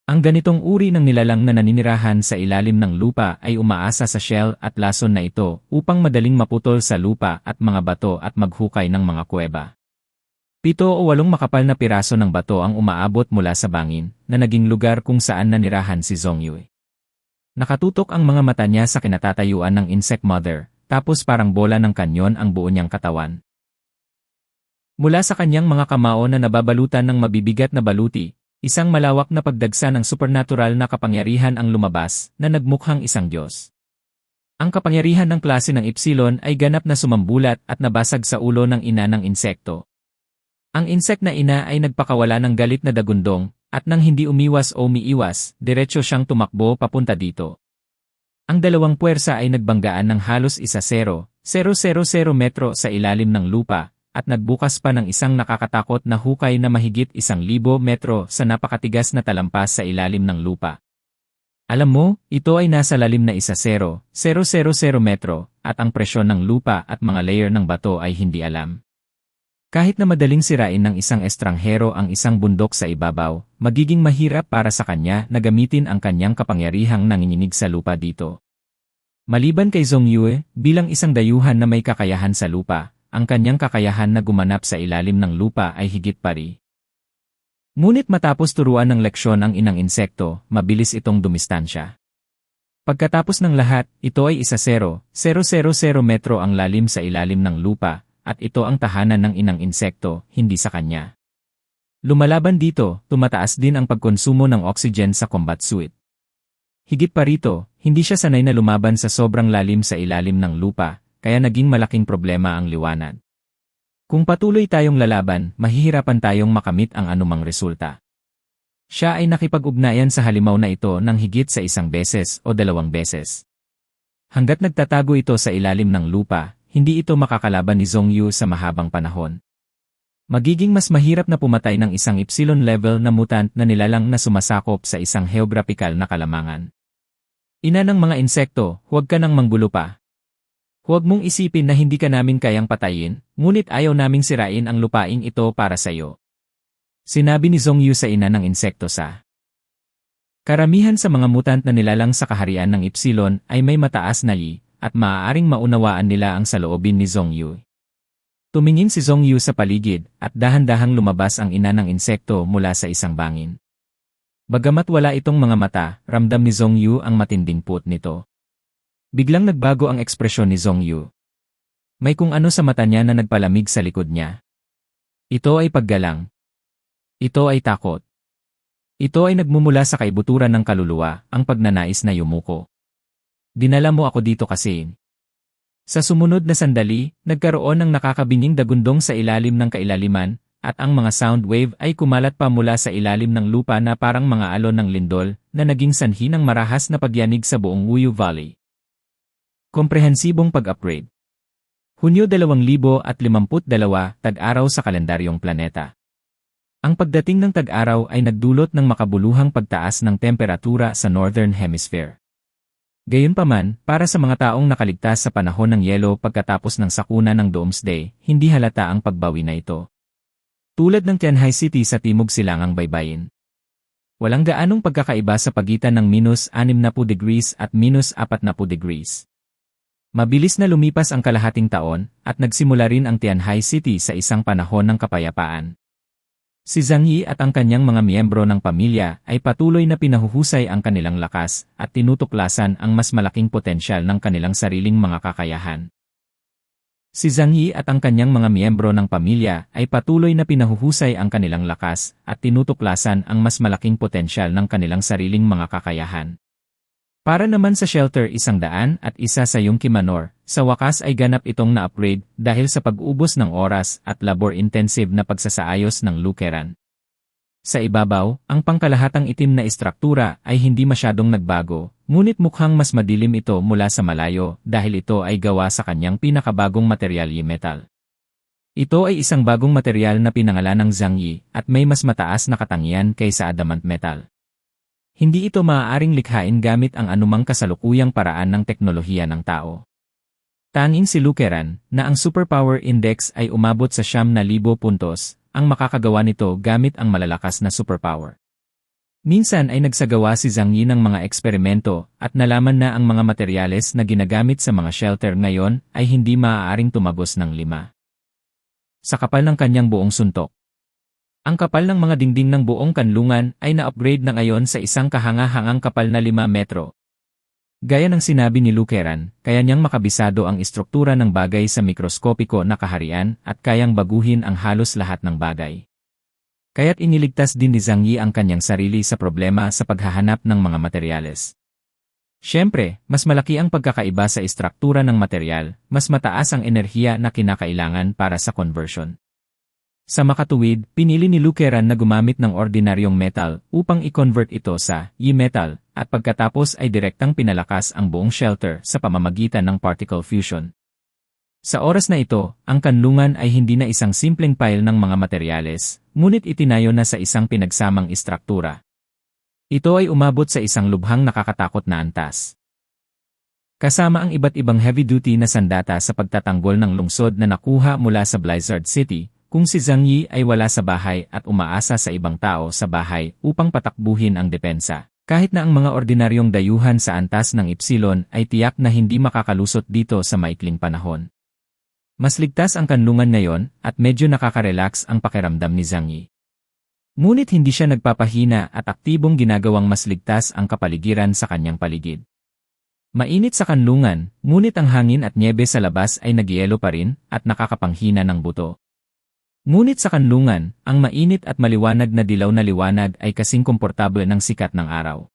Ang ganitong uri ng nilalang na naninirahan sa ilalim ng lupa ay umaasa sa shell at lason na ito upang madaling maputol sa lupa at mga bato at maghukay ng mga kuweba. 7 o 8 makapal na piraso ng bato ang umaabot mula sa bangin, na naging lugar kung saan nanirahan si Zhongyu. Nakatutok ang mga mata niya sa kinatatayuan ng insect mother, tapos parang bola ng kanyon ang buo niyang katawan. Mula sa kanyang mga kamao na nababalutan ng mabibigat na baluti, isang malawak na pagdagsa ng supernatural na kapangyarihan ang lumabas, na nagmukhang isang Diyos. Ang kapangyarihan ng klase ng Epsilon ay ganap na sumambulat at nabasag sa ulo ng ina ng insekto. Ang insect na ina ay nagpakawala ng galit na dagundong, at nang hindi umiwas o umiiwas, diretso siyang tumakbo papunta dito. Ang dalawang puwersa ay nagbanggaan ng halos 1,000 metro sa ilalim ng lupa, at nagbukas pa ng isang nakakatakot na hukay na mahigit 1,000 metro sa napakatigas na talampas sa ilalim ng lupa. Alam mo, ito ay nasa lalim na 1,000 metro, at ang presyon ng lupa at mga layer ng bato ay hindi alam. Kahit na madaling sirain ng isang estranghero ang isang bundok sa ibabaw, magiging mahirap para sa kanya na gamitin ang kanyang kapangyarihang nanginginig sa lupa dito. Maliban kay Zhongyu, bilang isang dayuhan na may kakayahan sa lupa, ang kanyang kakayahan na gumanap sa ilalim ng lupa ay higit pari. Ngunit matapos turuan ng leksyon ang inang insekto, mabilis itong dumistansya. Pagkatapos ng lahat, ito ay 1,000 metro ang lalim sa ilalim ng lupa, at ito ang tahanan ng inang insekto, hindi sa kanya. Lumalaban dito, tumataas din ang pagkonsumo ng oxygen sa combat suit. Higit pa rito, hindi siya sanay na lumaban sa sobrang lalim sa ilalim ng lupa, kaya naging malaking problema ang liwanag. Kung patuloy tayong lalaban, mahihirapan tayong makamit ang anumang resulta. Siya ay nakipag-ugnayan sa halimaw na ito ng higit sa 1 beses o 2 beses. Hanggat nagtatago ito sa ilalim ng lupa, hindi ito makakalaban ni Zhongyu sa mahabang panahon. Magiging mas mahirap na pumatay ng isang Epsilon level na mutant na nilalang na sumasakop sa isang geographical na kalamangan. Ina ng mga insekto, huwag ka nang manggulo pa. Huwag mong isipin na hindi ka namin kayang patayin, ngunit ayaw naming sirain ang lupaing ito para sa iyo. Sinabi ni Zhongyu sa ina ng insekto sa. Karamihan sa mga mutant na nilalang sa kaharian ng Epsilon ay may mataas na yi, at maaaring maunawaan nila ang saloobin ni Zhongyu. Tumingin si Zhongyu sa paligid, at dahan-dahang lumabas ang ina ng insekto mula sa isang bangin. Bagamat wala itong mga mata, ramdam ni Zhongyu ang matinding puot nito. Biglang nagbago ang ekspresyon ni Zhongyu. May kung ano sa mata niya na nagpalamig sa likod niya. Ito ay paggalang. Ito ay takot. Ito ay nagmumula sa kaibuturan ng kaluluwa, ang pagnanais na yumuko. Dinala mo ako dito kasi. Sa sumunod na sandali, nagkaroon ng nakakabinging dagundong sa ilalim ng kailaliman, at ang mga sound wave ay kumalat pa mula sa ilalim ng lupa na parang mga alon ng lindol, na naging sanhi ng marahas na pagyanig sa buong Wuyu Valley. Komprehensibong pag-upgrade. Hunyo 2052, tag-araw sa kalendaryong planeta. Ang pagdating ng tag-araw ay nagdulot ng makabuluhang pagtaas ng temperatura sa Northern Hemisphere. Gayunpaman, para sa mga taong nakaligtas sa panahon ng yelo pagkatapos ng sakuna ng Doomsday, hindi halata ang pagbawi na ito. Tulad ng Tianhai City sa timog silangang baybayin. Walang gaanong pagkakaiba sa pagitan ng -60 degrees at -40 degrees. Mabilis na lumipas ang kalahating taon, at nagsimula rin ang Tianhai City sa isang panahon ng kapayapaan. Si Zhang Yi at ang kanyang mga miyembro ng pamilya ay patuloy na pinahuhusay ang kanilang lakas at tinutuklasan ang mas malaking potensyal ng kanilang sariling mga kakayahan. Si Zhang Yi at ang kanyang mga miyembro ng pamilya ay patuloy na pinahuhusay ang kanilang lakas at tinutuklasan ang mas malaking potensyal ng kanilang sariling mga kakayahan. Para naman sa Shelter 101 sa Yongki Manor, sa wakas ay ganap itong na-upgrade dahil sa pag-ubos ng oras at labor-intensive na pagsasaayos ng lukeran. Sa ibabaw, ang pangkalahatang itim na istruktura ay hindi masyadong nagbago, ngunit mukhang mas madilim ito mula sa malayo dahil ito ay gawa sa kanyang pinakabagong material Y-metal. Ito ay isang bagong material na pinangalan ng Zhang Yi at may mas mataas na katangian kaysa adamant metal. Hindi ito maaaring likhain gamit ang anumang kasalukuyang paraan ng teknolohiya ng tao. Tanging si lukeran, na ang superpower index ay umabot sa 9,000 puntos, ang makakagawa nito gamit ang malalakas na superpower. Minsan ay nagsagawa si Zhang Yi ng mga eksperimento at nalaman na ang mga materyales na ginagamit sa mga shelter ngayon ay hindi maaaring tumagos ng 5. Sa kapal ng kanyang buong suntok. Ang kapal ng mga dingding ng buong kanlungan ay na-upgrade na ngayon sa isang kahanga-hangang kapal na 5 metro. Gaya ng sinabi ni lukeran, kaya niyang makabisado ang istruktura ng bagay sa mikroskopiko na kaharian at kayang baguhin ang halos lahat ng bagay. Kaya't iniligtas din ni Zhang Yi ang kanyang sarili sa problema sa paghahanap ng mga materyales. Siyempre, mas malaki ang pagkakaiba sa istruktura ng material, mas mataas ang enerhiya na kinakailangan para sa conversion. Sa makatuwid, pinili ni lukeran na gumamit ng ordinaryong metal upang i-convert ito sa Y-metal at pagkatapos ay direktang pinalakas ang buong shelter sa pamamagitan ng particle fusion. Sa oras na ito, ang kanlungan ay hindi na isang simpleng pile ng mga materyales, ngunit itinayo na sa isang pinagsamang istruktura. Ito ay umabot sa isang lubhang nakakatakot na antas. Kasama ang iba't ibang heavy-duty na sandata sa pagtatanggol ng lungsod na nakuha mula sa Blizzard City, kung si Zhang Yi ay wala sa bahay at umaasa sa ibang tao sa bahay upang patakbuhin ang depensa. Kahit na ang mga ordinaryong dayuhan sa antas ng Ipsilon ay tiyak na hindi makakalusot dito sa maikling panahon. Mas ligtas ang kanlungan ngayon at medyo nakaka-relax ang pakiramdam ni Zhang Yi. Ngunit hindi siya nagpapahina at aktibong ginagawang mas ligtas ang kapaligiran sa kanyang paligid. Mainit sa kanlungan, ngunit ang hangin at nyebe sa labas ay nagyelo pa rin at nakakapanghina ng buto. Ngunit sa kanlungan, ang mainit at maliwanag na dilaw na liwanag ay kasing komportable ng sikat ng araw.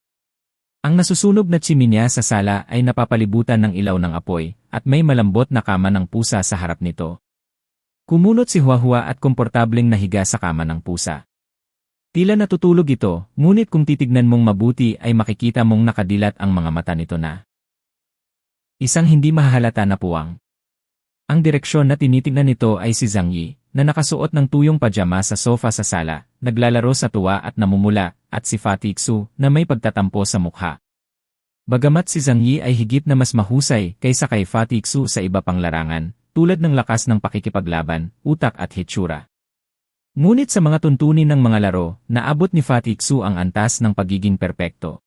Ang nasusunog na tsiminya sa sala ay napapalibutan ng ilaw ng apoy, at may malambot na kama ng pusa sa harap nito. Kumunot si Huahua at komportableng nahiga sa kama ng pusa. Tila natutulog ito, ngunit kung titignan mong mabuti ay makikita mong nakadilat ang mga mata nito na. Isang hindi mahahalata na puwang. Ang direksyon na tinitignan nito ay si Zhang Yi, na nakasuot ng tuyong pajama sa sofa sa sala, naglalaro sa tuwa at namumula, at si Fatih Xu na may pagtatampo sa mukha. Bagamat si Zhang Yi ay higit na mas mahusay kaysa kay Fatih Xu sa iba pang larangan, tulad ng lakas ng pakikipaglaban, utak at hitsura. Ngunit sa mga tuntunin ng mga laro, naabot ni Fatih Xu ang antas ng pagiging perpekto.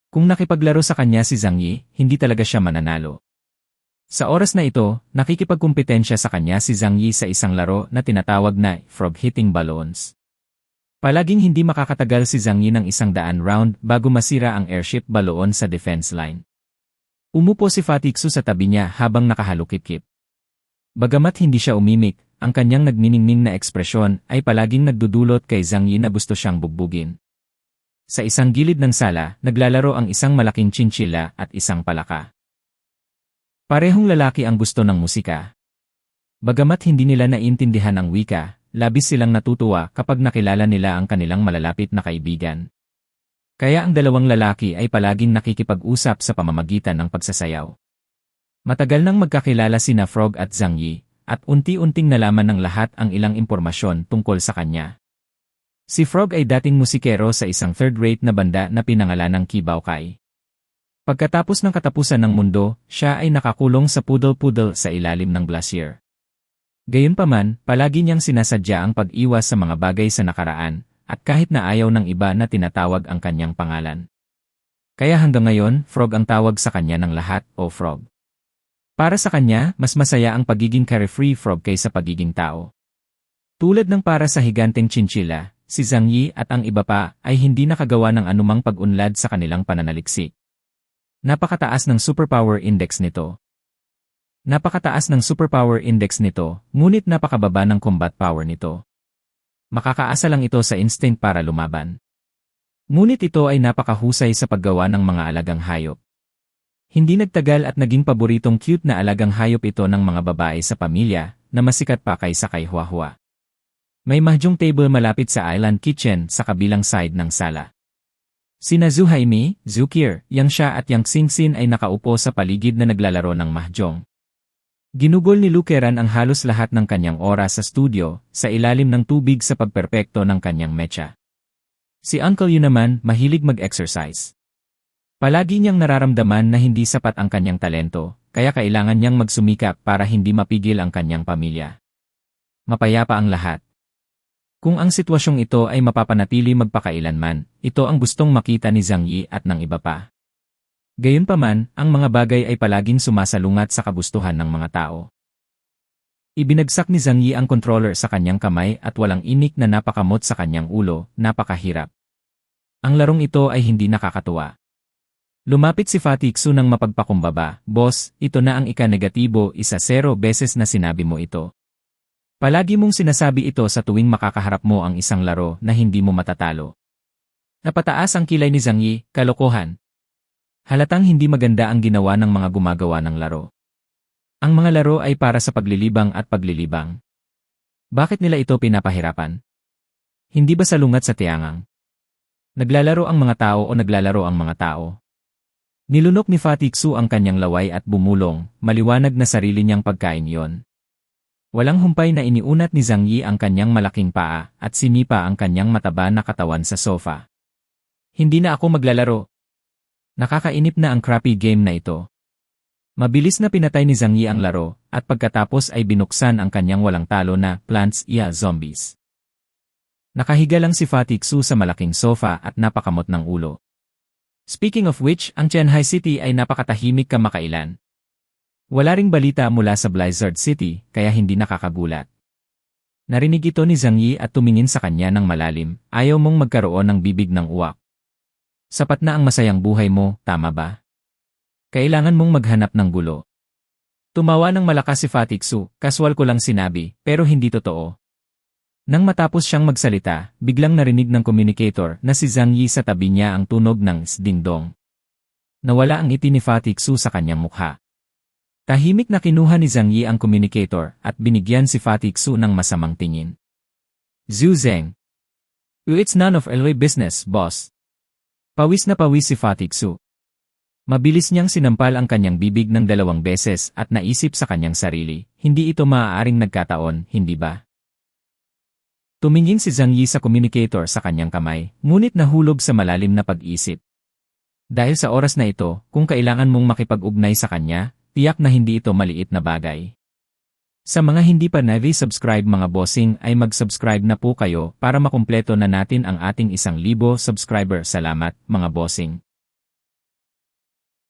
Kung nakipaglaro sa kanya si Zhang Yi, hindi talaga siya mananalo. Sa oras na ito, nakikipagkumpetensya sa kanya si Zhang Yi sa isang laro na tinatawag na frog-hitting balloons. Palaging hindi makakatagal si Zhang Yi ng 100 round bago masira ang airship baloon sa defense line. Umupo si Fatih Xu sa tabi niya habang nakahalukip-kip. Bagamat hindi siya umimik, ang kanyang nagniningning na ekspresyon ay palaging nagdudulot kay Zhang Yi na gusto siyang bugbugin. Sa isang gilid ng sala, naglalaro ang isang malaking chinchilla at isang palaka. Parehong lalaki ang gusto ng musika. Bagamat hindi nila naiintindihan ang wika, labis silang natutuwa kapag nakilala nila ang kanilang malalapit na kaibigan. Kaya ang dalawang lalaki ay palaging nakikipag-usap sa pamamagitan ng pagsasayaw. Matagal nang magkakilala sina Frog at Zhang Yi, at unti-unting nalaman ng lahat ang ilang impormasyon tungkol sa kanya. Si Frog ay dating musikero sa isang third-rate na banda na pinangalan ng Kibao Kai. Pagkatapos ng katapusan ng mundo, siya ay nakakulong sa pudel-pudel sa ilalim ng glacier. Gayunpaman, palagi niyang sinasadya ang pag-iwas sa mga bagay sa nakaraan, at kahit na ayaw ng iba na tinatawag ang kanyang pangalan. Kaya hanggang ngayon, Frog ang tawag sa kanya ng lahat o Frog. Para sa kanya, mas masaya ang pagiging carefree frog kaysa pagiging tao. Tulad ng para sa higanteng chinchilla, si Zhang Yi at ang iba pa ay hindi nakagawa ng anumang pag-unlad sa kanilang pananaliksik. Napakataas ng superpower index nito. Ngunit napakababa ng combat power nito. Makakaasa lang ito sa instinct para lumaban. Ngunit ito ay napakahusay sa paggawa ng mga alagang hayop. Hindi nagtagal at naging paboritong cute na alagang hayop ito ng mga babae sa pamilya na masikat pa kaysa kay Huahua. May mahjong table malapit sa island kitchen sa kabilang side ng sala. Sina Zhu Haimi, Zhu Qier, Yang Xia at Yang Xingxin ay nakaupo sa paligid na naglalaro ng mahjong. Ginugol ni Lukeran ang halos lahat ng kanyang oras sa studio, sa ilalim ng tubig sa pagperpekto ng kanyang mecha. Si Uncle Yu naman, mahilig mag-exercise. Palagi niyang nararamdaman na hindi sapat ang kanyang talento, kaya kailangan niyang magsumikap para hindi mapigil ang kanyang pamilya. Mapayapa ang lahat. Kung ang sitwasyong ito ay mapapanatili magpakailanman, ito ang gustong makita ni Zhang Yi at ng iba pa. Gayunpaman, ang mga bagay ay palaging sumasalungat sa kagustuhan ng mga tao. Ibinagsak ni Zhang Yi ang controller sa kanyang kamay at walang inik na napakamot sa kanyang ulo, napakahirap. Ang larong ito ay hindi nakakatuwa. Lumapit si Fatih Xu nang mapagpakumbaba, "Boss, ito na ang ika-negatibo 1-0 beses na sinabi mo ito. Palagi mong sinasabi ito sa tuwing makakaharap mo ang isang laro na hindi mo matatalo." Napataas ang kilay ni Zhang Yi, kalokohan. Halatang hindi maganda ang ginawa ng mga gumagawa ng laro. Ang mga laro ay para sa paglilibang at paglilibang. Bakit nila ito pinapahirapan? Hindi ba salungat sa tiyangang? Naglalaro ang mga tao o naglalaro ang mga tao? Nilunok ni Fatih Xu ang kanyang laway at bumulong, maliwanag na sarili niyang pagkain yon. Walang humpay na iniunat ni Zhang Yi ang kanyang malaking paa at sinipa ang kanyang mataba na katawan sa sofa. Hindi na ako maglalaro. Nakakainip na ang crappy game na ito. Mabilis na pinatay ni Zhang Yi ang laro at pagkatapos ay binuksan ang kanyang walang talo na Plants vs Zombies. Nakahiga lang si Fatih Xu sa malaking sofa at napakamot ng ulo. Speaking of which, ang Qianhai City ay napakatahimik kamakailan. Wala ring balita mula sa Blizzard City, kaya hindi nakakagulat. Narinig ito ni Zhang Yi at tumingin sa kanya ng malalim, "Ayaw mong magkaroon ng bibig ng uwak. Sapat na ang masayang buhay mo, tama ba? Kailangan mong maghanap ng gulo." Tumawa ng malakas si Fatih Xu, "Kaswal ko lang sinabi, pero hindi totoo." Nang matapos siyang magsalita, biglang narinig ng communicator na si Zhang Yi sa tabi niya ang tunog ng "ding-dong." Nawala ang ngiti ni Fatih Xu sa kanyang mukha. Tahimik na kinuha ni Zhang Yi ang communicator at binigyan si Fatih Xu ng masamang tingin. "Zhu Zeng. It's none of our business, boss." Pawis na pawis si Fatih Xu. Mabilis niyang sinampal ang kanyang bibig ng 2 beses at naisip sa kanyang sarili, hindi ito maaaring nagkataon, hindi ba? Tumingin si Zhang Yi sa communicator sa kanyang kamay, ngunit nahulog sa malalim na pag-isip. Dahil sa oras na ito, kung kailangan mong makipag-ugnay sa kanya, tiyak na hindi ito maliit na bagay. Sa mga hindi pa subscribe mga bossing ay mag-subscribe na po kayo para makumpleto na natin ang ating 1,000 subscriber. Salamat mga bossing.